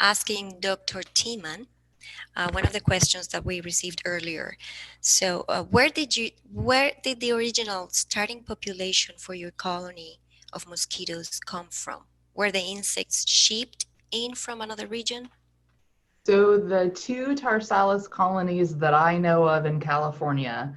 asking Dr. Tiemann one of the questions that we received earlier. So, where did the original starting population for your colony of mosquitoes come from? Were the insects shipped in from another region? So the two Tarsalis colonies that I know of in California,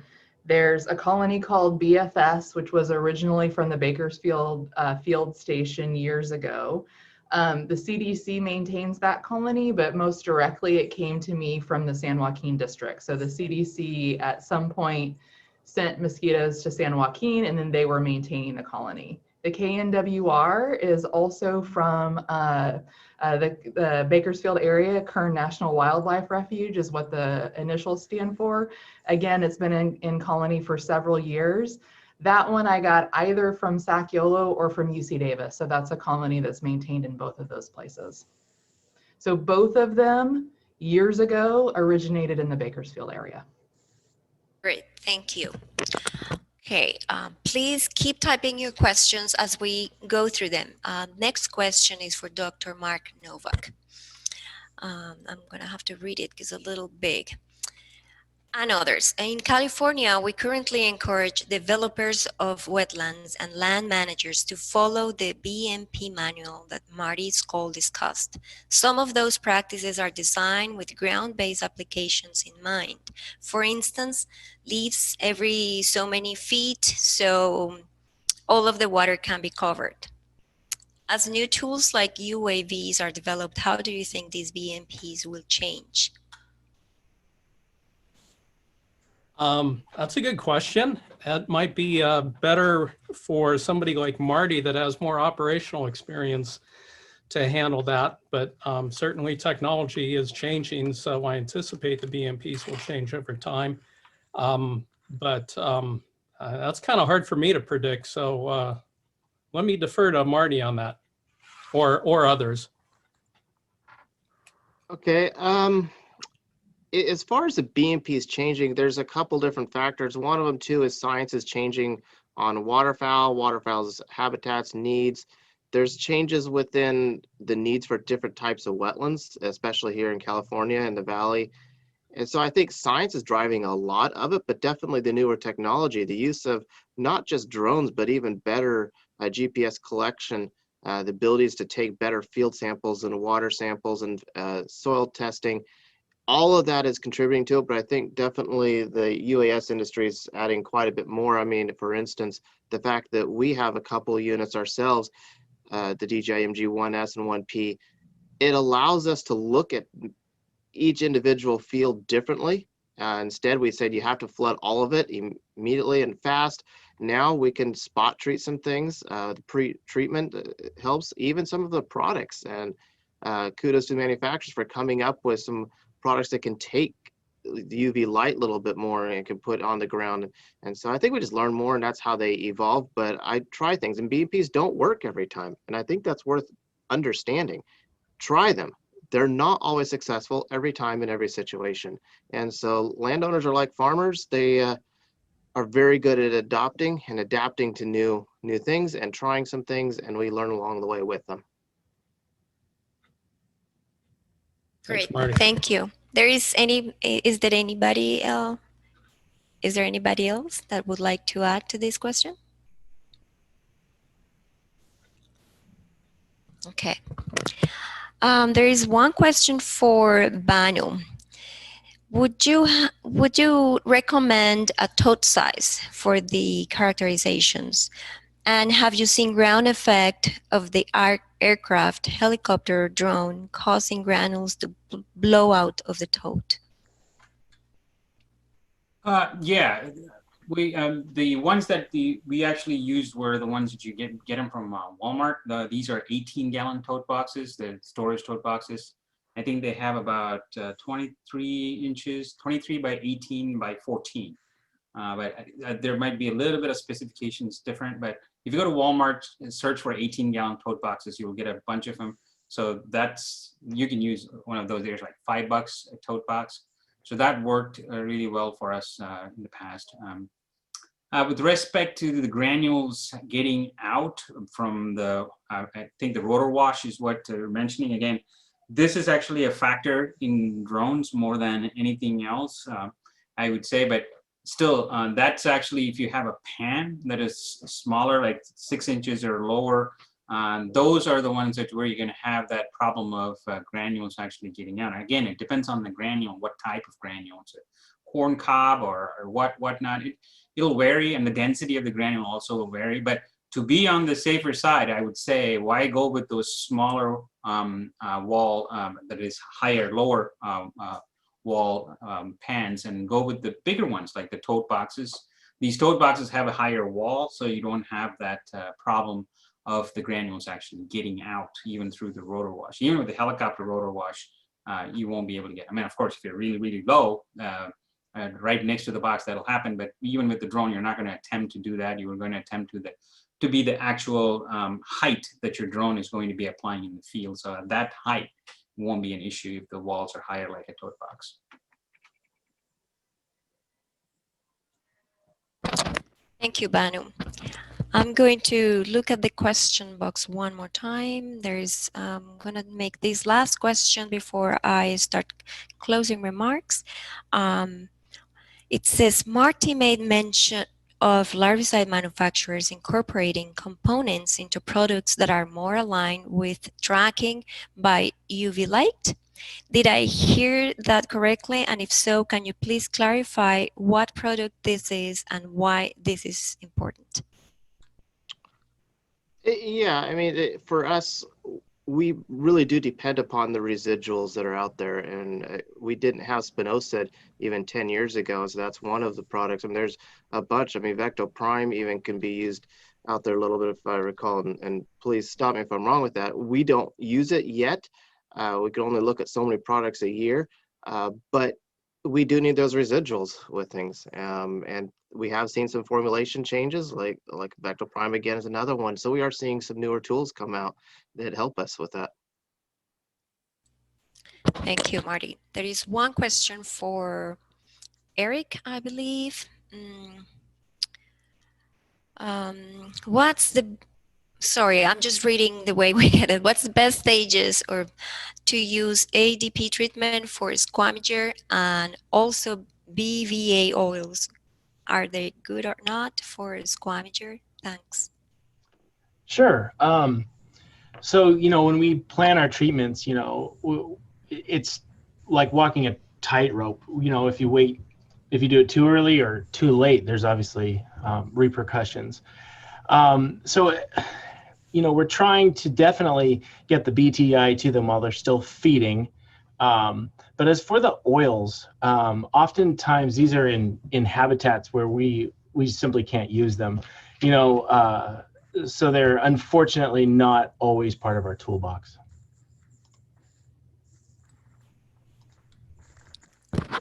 there's a colony called BFS, which was originally from the Bakersfield field station years ago. The CDC maintains that colony, but most directly it came to me from the San Joaquin district. So the CDC at some point sent mosquitoes to San Joaquin, and then they were maintaining the colony. The KNWR is also from the Bakersfield area. Kern National Wildlife Refuge is what the initials stand for. Again, it's been in colony for several years. That one I got either from Saciolo or from UC Davis. So that's a colony that's maintained in both of those places. So both of them years ago originated in the Bakersfield area. Great, thank you. Okay, please keep typing your questions as we go through them. Next question is for Dr. Mark Novak. I'm going to have to read it because it's a little big. And others. In California, we currently encourage developers of wetlands and land managers to follow the BMP manual that Marty's call discussed. Some of those practices are designed with ground-based applications in mind. For instance, leaves every so many feet so all of the water can be covered. As new tools like UAVs are developed, how do you think these BMPs will change? That's a good question. That might be better for somebody like Marty that has more operational experience to handle that. But certainly technology is changing, so I anticipate the BMPs will change over time. But that's kind of hard for me to predict. So let me defer to Marty on that, or others. Okay. As far as the BMP is changing, there's a couple different factors. One of them too is science is changing on waterfowl's habitats, needs. There's changes within the needs for different types of wetlands, especially here in California and the Valley. And so I think science is driving a lot of it, but definitely the newer technology, the use of not just drones, but even better GPS collection, the abilities to take better field samples and water samples and soil testing. All of that is contributing to it, but I think definitely the UAS industry is adding quite a bit more. I mean, for instance, the fact that we have a couple of units ourselves, the DJI MG1S and 1P, it allows us to look at each individual field differently. Instead, we said you have to flood all of it immediately and fast. Now we can spot treat some things. The pre-treatment helps, even some of the products. And kudos to manufacturers for coming up with some products that can take the UV light a little bit more and can put on the ground. And so I think we just learn more, and that's how they evolve. But I try things, and BMPs don't work every time. And I think that's worth understanding. Try them. They're not always successful every time in every situation. And so landowners are like farmers. They are very good at adopting and adapting to new things and trying some things, and we learn along the way with them. Great, thank you. Is there anybody else that would like to add to this question? Okay. There is one question for Banu. Would you recommend a tote size for the characterizations? And have you seen ground effect of the aircraft, helicopter, drone causing granules to blow out of the tote? Yeah, the ones that we actually used were the ones that you get them from Walmart. These are 18-gallon tote boxes, the storage tote boxes. I think they have about 23 inches, 23 by 18 by 14. But there might be a little bit of specifications different. But if you go to Walmart and search for 18-gallon tote boxes, you will get a bunch of them. So you can use one of those. There's like $5 a tote box. So that worked really well for us in the past. With respect to the granules getting out from the, I think the rotor wash is what you're mentioning. Again, this is actually a factor in drones more than anything else, I would say. But still, that's actually if you have a pan that is smaller, like 6 inches or lower, those are the ones that where you're going to have that problem of granules actually getting out. Again, it depends on the granule, what type of granule. It's a corn cob or whatnot. It'll vary, and the density of the granule also will vary. But to be on the safer side, I would say, why go with those smaller wall that is higher, lower wall pans, and go with the bigger ones like the tote boxes. These tote boxes have a higher wall, so you don't have that problem of the granules actually getting out even through the rotor wash. Even with the helicopter rotor wash, you won't be able to get, I mean, of course, if you're really, really low, right next to the box, that'll happen. But even with the drone, you're not going to attempt to do that. You are going to attempt to be the actual height that your drone is going to be applying in the field. So at that height won't be an issue if the walls are higher like a tote box. Thank you, Banu. I'm going to look at the question box one more time. I'm going to make this last question before I start closing remarks. It says, Marty made mention of larvicide manufacturers incorporating components into products that are more aligned with tracking by UV light. Did I hear that correctly? And if so, can you please clarify what product this is and why this is important? Yeah, I mean, for us, we really do depend upon the residuals that are out there, and we didn't have spinosad even 10 years ago, so that's one of the products. I mean, there's a bunch. I mean, Vecto Prime even can be used out there a little bit, if I recall, and please stop me if I'm wrong with that. We don't use it yet. We can only look at so many products a year, but we do need those residuals with things, and we have seen some formulation changes, like Vecto Prime again is another one. So we are seeing some newer tools come out that help us with that. Thank you, Marty. There is one question for Eric, I believe. Sorry, I'm just reading the way we get it. What's the best stages or to use ADP treatment for squamager and also BVA oils? Are they good or not for squamager? Thanks. Sure. So, when we plan our treatments, it's like walking a tightrope. If you do it too early or too late, there's obviously repercussions. So, we're trying to definitely get the BTI to them while they're still feeding. But as for the oils, oftentimes these are in habitats where we simply can't use them. So they're unfortunately not always part of our toolbox.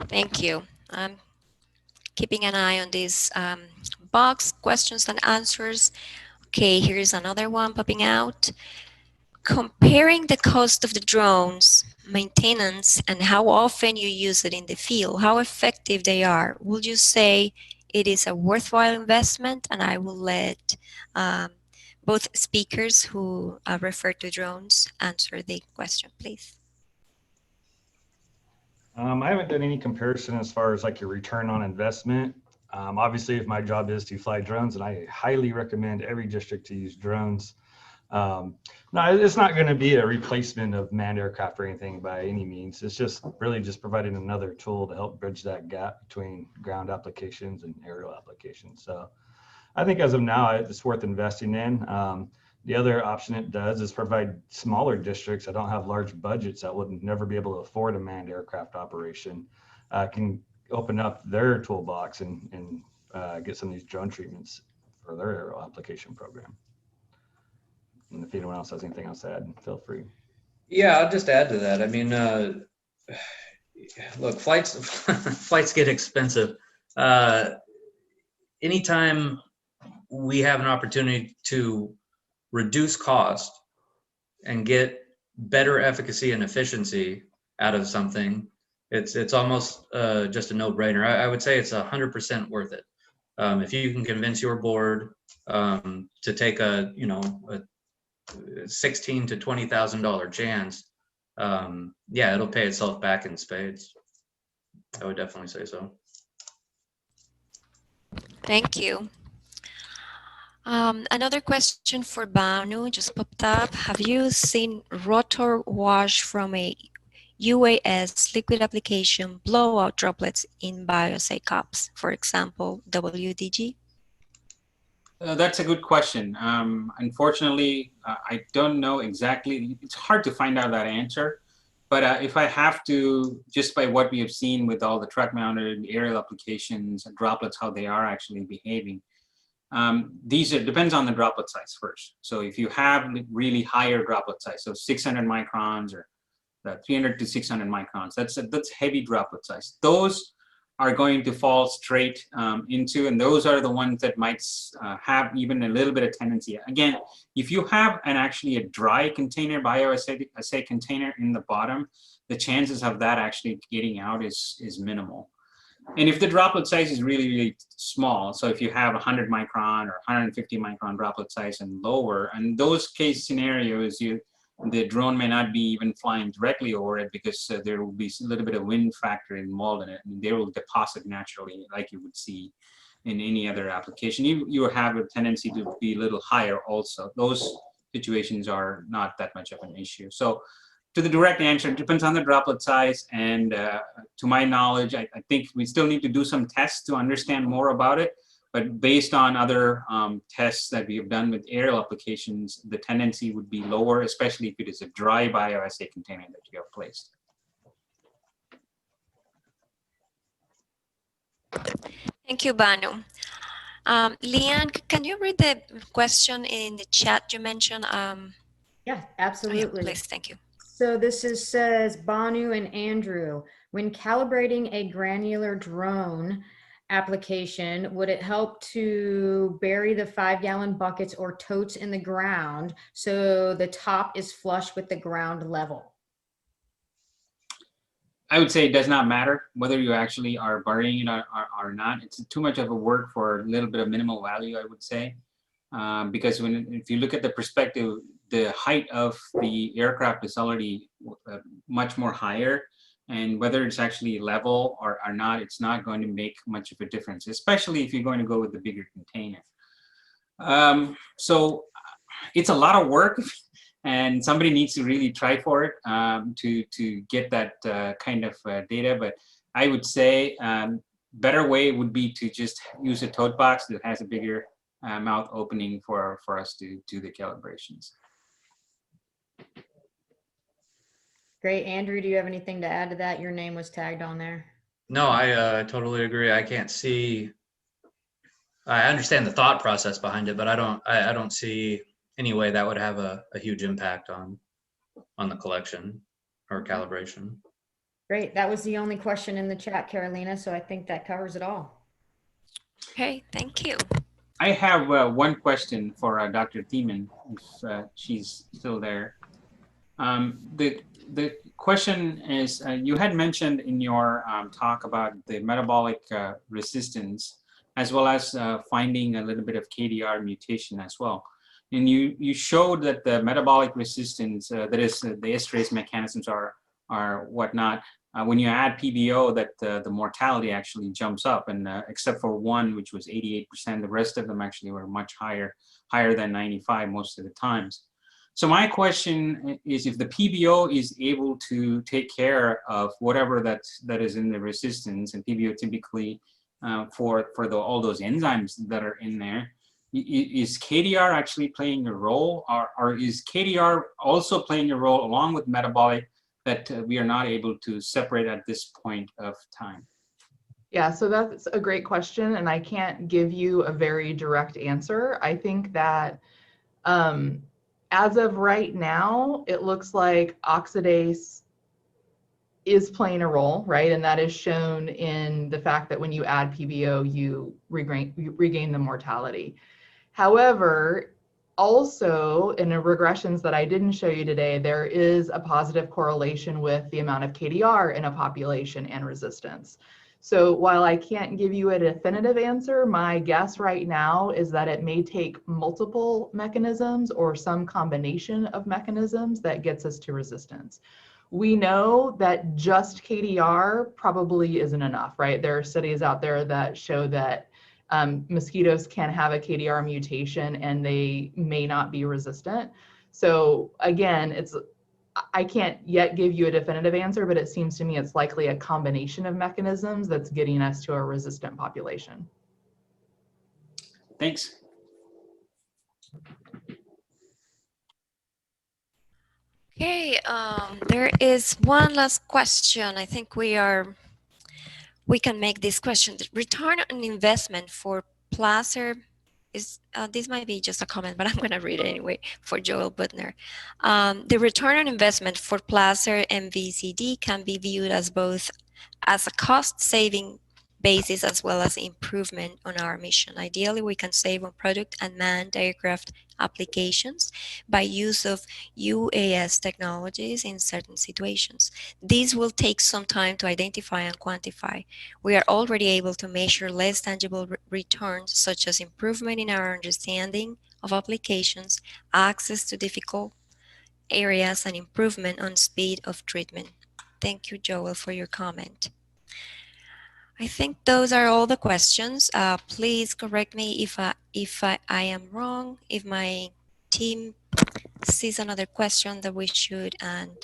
Thank you. I'm keeping an eye on this box, questions and answers. Okay, here's another one popping out. Comparing the cost of the drones, maintenance, and how often you use it in the field, how effective they are, would you say it is a worthwhile investment? And I will let both speakers who refer to drones answer the question, please. I haven't done any comparison as far as like your return on investment. Obviously, if my job is to fly drones, and I highly recommend every district to use drones. No, it's not going to be a replacement of manned aircraft or anything by any means. It's just really just providing another tool to help bridge that gap between ground applications and aerial applications. So I think as of now, it's worth investing in. The other option it does is provide smaller districts that don't have large budgets that would never be able to afford a manned aircraft operation, can open up their toolbox and get some of these drone treatments for their aerial application program. And if anyone else has anything else to add, feel free. Yeah, I'll just add to that. I mean, look, flights get expensive. Anytime we have an opportunity to reduce cost and get better efficacy and efficiency out of something, it's almost just a no-brainer. I would say it's 100% worth it. If you can convince your board to take a 16 to $20,000 chance, yeah, it'll pay itself back in spades. I would definitely say so. Thank you. Another question for Banu just popped up. Have you seen rotor wash from a UAS liquid application blowout droplets in bioassay cups, for example, WDG? That's a good question. Unfortunately, I don't know exactly. It's hard to find out that answer. But if I have to, just by what we have seen with all the truck-mounted aerial applications and droplets, how they are actually behaving, depends on the droplet size first. So if you have really higher droplet size, so 600 microns or 300 to 600 microns, that's heavy droplet size. Those are going to fall straight into, and those are the ones that might have even a little bit of tendency. Again, if you have actually a dry container, bioassay container in the bottom, the chances of that actually getting out is minimal. And if the droplet size is really, really small, so if you have 100 micron or 150 micron droplet size and lower, and those case scenarios, the drone may not be even flying directly over it because there will be a little bit of wind factor involved in it, and they will deposit naturally like you would see in any other application. You have a tendency to be a little higher also. Those situations are not that much of an issue. So to the direct answer, it depends on the droplet size, and to my knowledge, I think we still need to do some tests to understand more about it. But based on other tests that we have done with aerial applications, the tendency would be lower, especially if it is a dry bioassay container that you have placed. Thank you, Banu. Leanne, can you read the question in the chat you mentioned? Yeah, absolutely. Yeah, please, thank you. So this says, Banu and Andrew, when calibrating a granular drone application, would it help to bury the 5-gallon buckets or totes in the ground so the top is flush with the ground level? I would say it does not matter whether you actually are burying it or not. It's too much of a work for a little bit of minimal value, I would say. Because if you look at the perspective, the height of the aircraft is already much more higher, and whether it's actually level or not, it's not going to make much of a difference, especially if you're going to go with the bigger container. So it's a lot of work, and somebody needs to really try for it to get that kind of data. But I would say better way would be to just use a tote box that has a bigger mouth opening for us to do the calibrations. Great. Andrew, do you have anything to add to that? Your name was tagged on there. No, I totally agree. I can't see. I understand the thought process behind it, but I don't see any way that would have a huge impact on the collection or calibration. Great. That was the only question in the chat, Carolina. So I think that covers it all. Okay, thank you. I have one question for Dr. Thiemann, if she's still there. The question is, you had mentioned in your talk about the metabolic resistance, as well as finding a little bit of KDR mutation as well. And you showed that the metabolic resistance, that is the esterase mechanisms are whatnot, when you add PBO, that the mortality actually jumps up, and except for one, which was 88%, the rest of them actually were much higher than 95 most of the times. So my question is, if the PBO is able to take care of whatever that is in the resistance, and PBO typically for all those enzymes that are in there, is KDR actually playing a role, or is KDR also playing a role along with metabolic that we are not able to separate at this point of time? Yeah, so that's a great question, and I can't give you a very direct answer. I think that as of right now, it looks like oxidase is playing a role, right? And that is shown in the fact that when you add PBO, you regain the mortality. However, also in the regressions that I didn't show you today, there is a positive correlation with the amount of KDR in a population and resistance. So while I can't give you a definitive answer, my guess right now is that it may take multiple mechanisms or some combination of mechanisms that gets us to resistance. We know that just KDR probably isn't enough, right? There are studies out there that show that mosquitoes can have a KDR mutation and they may not be resistant. So again, I can't yet give you a definitive answer, but it seems to me it's likely a combination of mechanisms that's getting us to a resistant population. Thanks. Okay, there is one last question. I think we can make this question. The return on investment for Placer is, this might be just a comment, but I'm going to read it anyway for Joel Butner. The return on investment for Placer and VCD can be viewed as both as a cost saving basis as well as improvement on our mission. Ideally, we can save on product and manned aircraft applications by use of UAS technologies in certain situations. These will take some time to identify and quantify. We are already able to measure less tangible returns, such as improvement in our understanding of applications, access to difficult areas, and improvement on speed of treatment. Thank you, Joel, for your comment. I think those are all the questions. Please correct me if I am wrong, if my team sees another question that we should and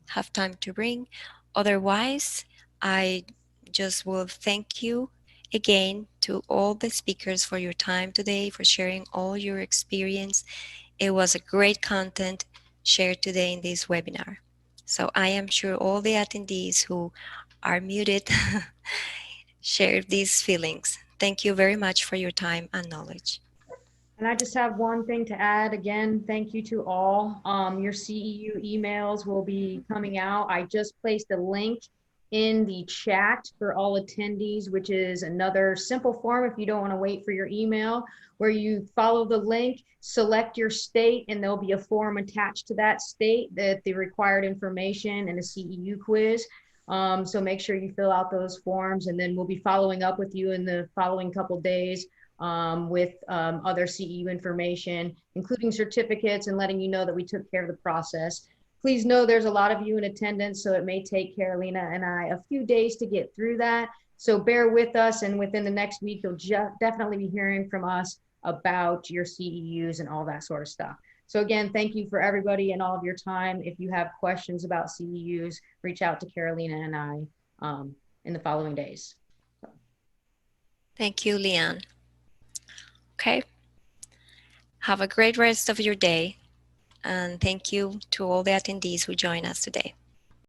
have time to bring. Otherwise, I just will thank you again to all the speakers for your time today, for sharing all your experience. It was a great content shared today in this webinar. So I am sure all the attendees who are muted share these feelings. Thank you very much for your time and knowledge. And I just have one thing to add. Again, thank you to all. Your CEU emails will be coming out. I just placed a link in the chat for all attendees, which is another simple form if you don't want to wait for your email, where you follow the link, select your state, and there'll be a form attached to that state that the required information and a CEU quiz. So make sure you fill out those forms, and then we'll be following up with you in the following couple days with other CEU information, including certificates, and letting you know that we took care of the process. Please know there's a lot of you in attendance, so it may take Carolina and I a few days to get through that. So bear with us, and within the next week, you'll definitely be hearing from us about your CEUs and all that sort of stuff. So again, thank you for everybody and all of your time. If you have questions about CEUs, reach out to Carolina and I in the following days. Thank you, Leanne. Okay. Have a great rest of your day. And thank you to all the attendees who joined us today.